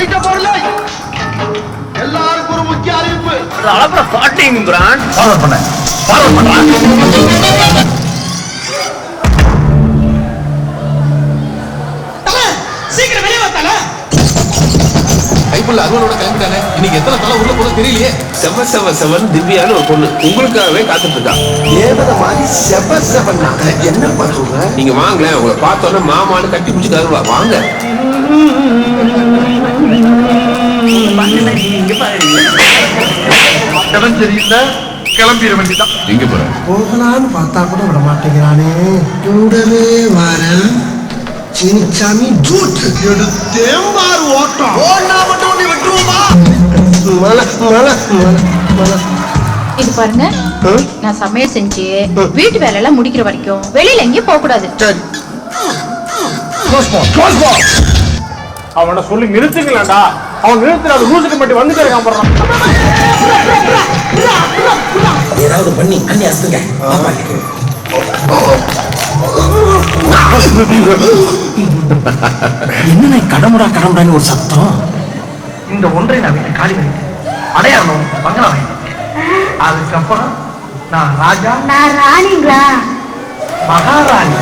லைட்ட போடல. எல்லாருக்கும் ஒரு முக்கிய அறிவிப்பு. அழகா பாட்டிங் பிராண்ட் ஃபார்வர்ட் பண்றேன். சீக்கிரம் வெளியே வந்தால. கைப்புள்ள அருவனோட கிளம்பிட்டானே. இன்னைக்கு எத்தனை தலை உள்ள போறது தெரியலையே. செவன் திவ்யான்னு ஒரு பொண்ணு உங்களுக்காகவே காத்துட்டு இருக்கா. ஏவத மாதிரி செவன் என்ன பண்ணுங்க? நீங்க வாங்களேன், உங்களை பார்த்தோன்னே மாமான்னு கட்டி பிடிச்சி கருவா. வாங்க. சரியில்லை, கிளம்பிட வேண்டியதான். எங்க போற? போகலான்னு பார்த்தா கூட விட மாட்டேங்கிறானே. கூடவே வரேன். சினிச்சாமி ஜூட் எடுத்தேன் பாரு ஓட்டம். ஓடனா மட்டும் நீ விட்டுருவோமா? இது பாருங்க, நான் சமையல் செஞ்சு வீட்டு வேலை எல்லாம் முடிக்கிற வரைக்கும் வெளியில எங்கேயும் போக கூடாது. சரி. அவனை சொல்லி நிறுத்துங்களா? அவன் நிறுத்துற ரூசுக்கு மட்டும் வந்துட்டு இருக்கான் போறான். ஏதாவது பண்ணி அண்ணி அசுங்க. என்ன கடமுடான்னு ஒரு சத்தம். இந்த ஒன்றை நான் வீட்டு காலி வைத்தேன். அடையாளம் பங்களா வைத்தேன். அதுக்கப்புறம் நான் ராஜா, நான் ராணிங்களா? மகாராணி.